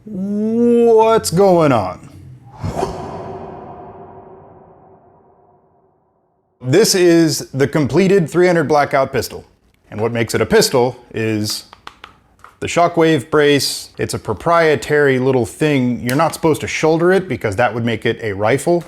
What's going on? This is the completed 300 blackout pistol. And what makes it a pistol is the shockwave brace. It's a proprietary little thing. You're not supposed to shoulder it because that would make it a rifle.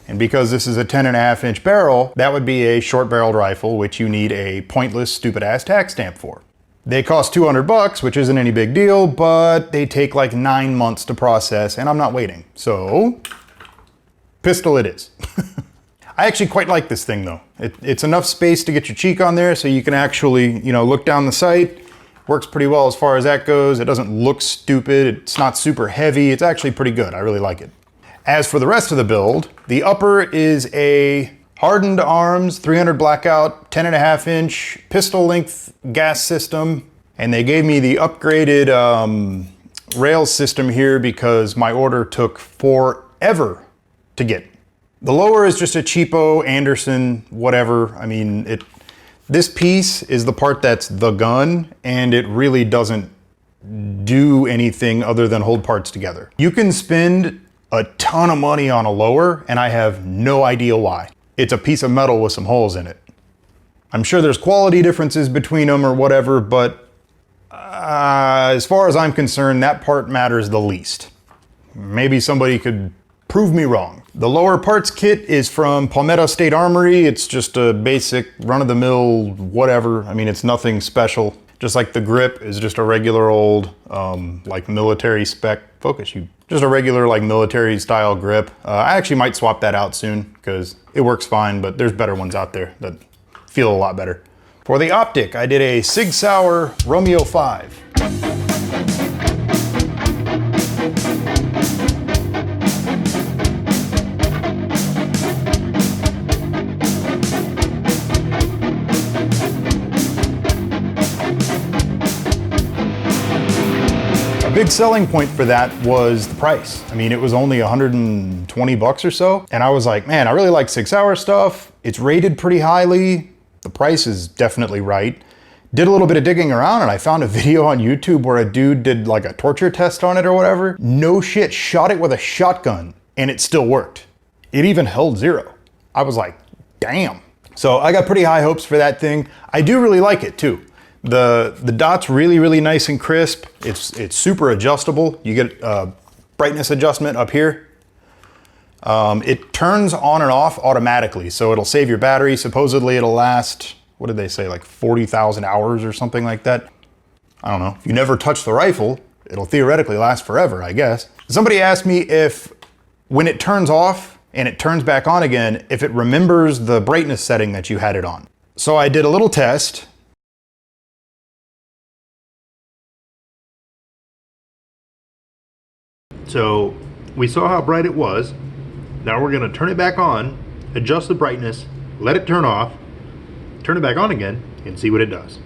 And because this is a 10.5-inch barrel, that would be a short barreled rifle, which you need a pointless, stupid ass tax stamp for. They cost $200, which isn't any big deal, but they take like 9 months to process, and I'm not waiting. So, pistol it is. I actually quite like this thing though. It's enough space to get your cheek on there so you can actually, look down the sight. Works pretty well as far as that goes. It doesn't look stupid. It's not super heavy. It's actually pretty good. I really like it. As for the rest of the build, the upper is a Hardened Arms 300 blackout 10.5-inch pistol length gas system. And they gave me the upgraded rail system here because my order took forever to get. The lower is just a cheapo Anderson, whatever. I mean, this piece is the part that's the gun, and it really doesn't do anything other than hold parts together. You can spend a ton of money on a lower, and I have no idea why. It's a piece of metal with some holes in it. I'm sure there's quality differences between them or whatever, but as far as I'm concerned, that part matters the least. Maybe somebody could prove me wrong. The lower parts kit is from Palmetto State Armory. It's just a basic run-of-the-mill whatever. I mean, it's nothing special. Just like the grip is just a regular old, like military spec, just a regular like military style grip. I actually might swap that out soon because it works fine, but there's better ones out there that feel a lot better. For the optic, I did a Sig Sauer Romeo 5. A big selling point for that was the price. I mean, it was only 120 bucks or so. And I was like, man, I really like Sig Sauer stuff. It's rated pretty highly. The price is definitely right. Did a little bit of digging around and I found a video on YouTube where a dude did like a torture test on it or whatever. No shit, shot it with a shotgun and it still worked. It even held 0. I was like, damn. So I got pretty high hopes for that thing. I do really like it too. The dot's really, really nice and crisp. It's super adjustable. You get a brightness adjustment up here. It turns on and off automatically, so it'll save your battery. Supposedly it'll last, what did they say, like 40,000 hours or something like that? I don't know. If you never touch the rifle, it'll theoretically last forever, I guess. Somebody asked me if when it turns off and it turns back on again, if it remembers the brightness setting that you had it on. So I did a little test. So we saw how bright it was. Now we're going to turn it back on, adjust the brightness, let it turn off, turn it back on again, and see what it does.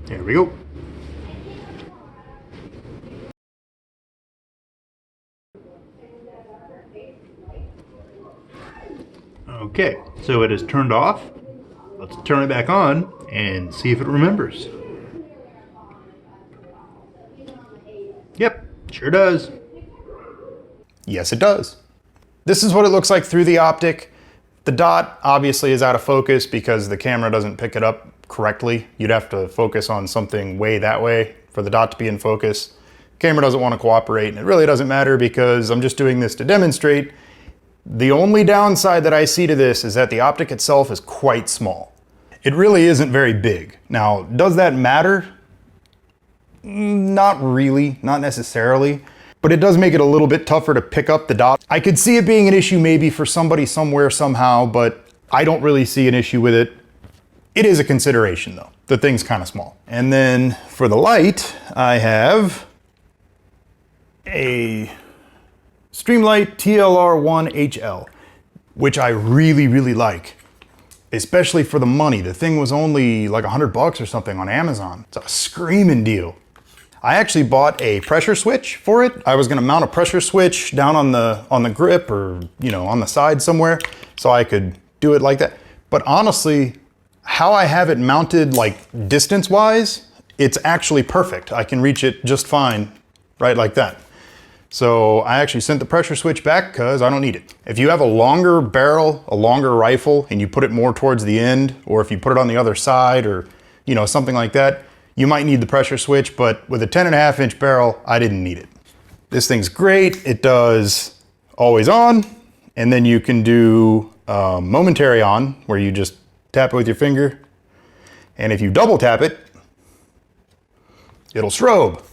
There we go. Okay, so it is turned off. Let's turn it back on and see if it remembers. Yep, sure does. Yes, it does. This is what it looks like through the optic. The dot obviously is out of focus because the camera doesn't pick it up correctly. You'd have to focus on something way that way for the dot to be in focus. Camera doesn't want to cooperate, and it really doesn't matter because I'm just doing this to demonstrate. The only downside that I see to this is that the optic itself is quite small. It really isn't very big. Now, does that matter? Not really, not necessarily, but it does make it a little bit tougher to pick up the dot. I could see it being an issue maybe for somebody somewhere somehow, but I don't really see an issue with it. It is a consideration though. The thing's kind of small. And then for the light, I have a Streamlight TLR1HL, which I really, really like, especially for the money. The thing was only like 100 bucks or something on Amazon. It's a screaming deal. I actually bought a pressure switch for it. I was gonna mount a pressure switch down on the grip or, on the side somewhere so I could do it like that. But honestly, how I have it mounted like distance-wise, it's actually perfect. I can reach it just fine, right like that. So I actually sent the pressure switch back because I don't need it. If you have a longer barrel, a longer rifle, and you put it more towards the end, or if you put it on the other side, or something like that, you might need the pressure switch, but with a 10.5-inch barrel, I didn't need it. This thing's great. It does always on, and then you can do momentary on, where you just tap it with your finger. And if you double tap it, it'll strobe.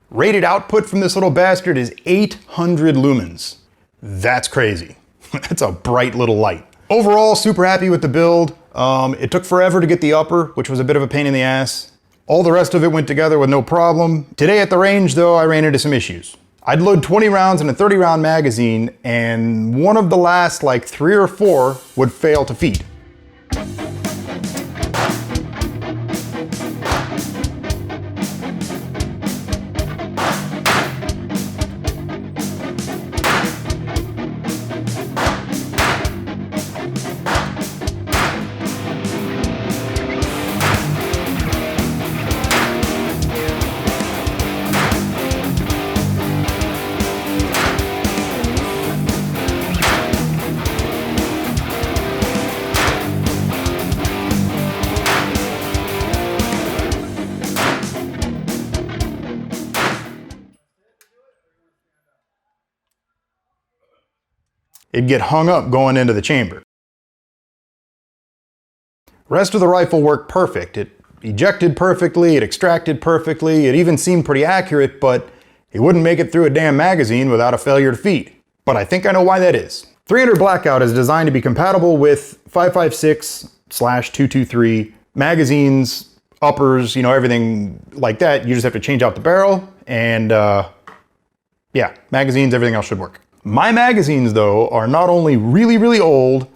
Rated output from this little bastard is 800 lumens. That's crazy. That's a bright little light. Overall, super happy with the build. It took forever to get the upper, which was a bit of a pain in the ass. All the rest of it went together with no problem. Today at the range though, I ran into some issues. I'd load 20 rounds in a 30-round magazine, and one of the last like 3 or 4 would fail to feed. It'd get hung up going into the chamber. Rest of the rifle worked perfect. It ejected perfectly, it extracted perfectly, it even seemed pretty accurate, but it wouldn't make it through a damn magazine without a failure to feed. But I think I know why that is. 300 Blackout is designed to be compatible with 5.56/223 magazines, uppers, everything like that. You just have to change out the barrel, and yeah, magazines, everything else should work. My magazines, though, are not only really, really old,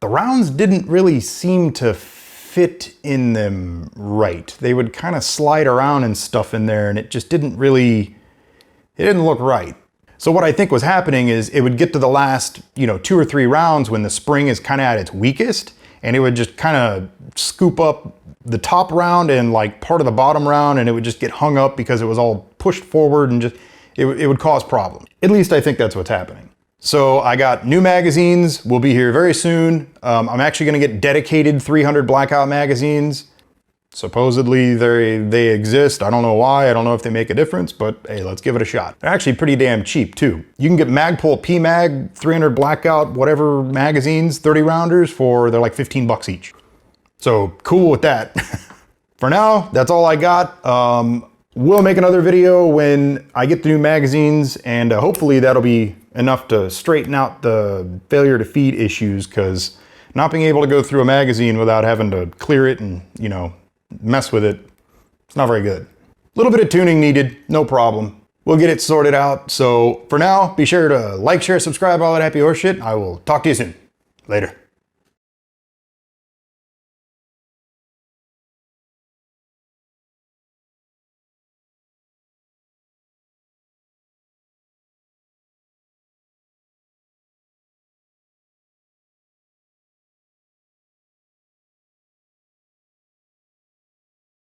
the rounds didn't really seem to fit in them right. They would kind of slide around and stuff in there, and it just didn't look right. So what I think was happening is it would get to the last, 2 or 3 rounds when the spring is kind of at its weakest, and it would just kind of scoop up the top round and like part of the bottom round, and it would just get hung up because it was all pushed forward and just, it would cause problems. At least I think that's what's happening. So I got new magazines, will be here very soon. I'm actually gonna get dedicated 300 Blackout magazines. Supposedly they exist. I don't know why, I don't know if they make a difference, but hey, let's give it a shot. They're actually pretty damn cheap too. You can get Magpul PMag 300 Blackout, whatever magazines, 30 rounders they're like 15 bucks each. So cool with that. For now, that's all I got. We'll make another video when I get the new magazines, and hopefully that'll be enough to straighten out the failure to feed issues, because not being able to go through a magazine without having to clear it and, mess with it, it's not very good. A little bit of tuning needed, no problem. We'll get it sorted out. So for now, be sure to like, share, subscribe, all that happy horse shit. I will talk to you soon. Later.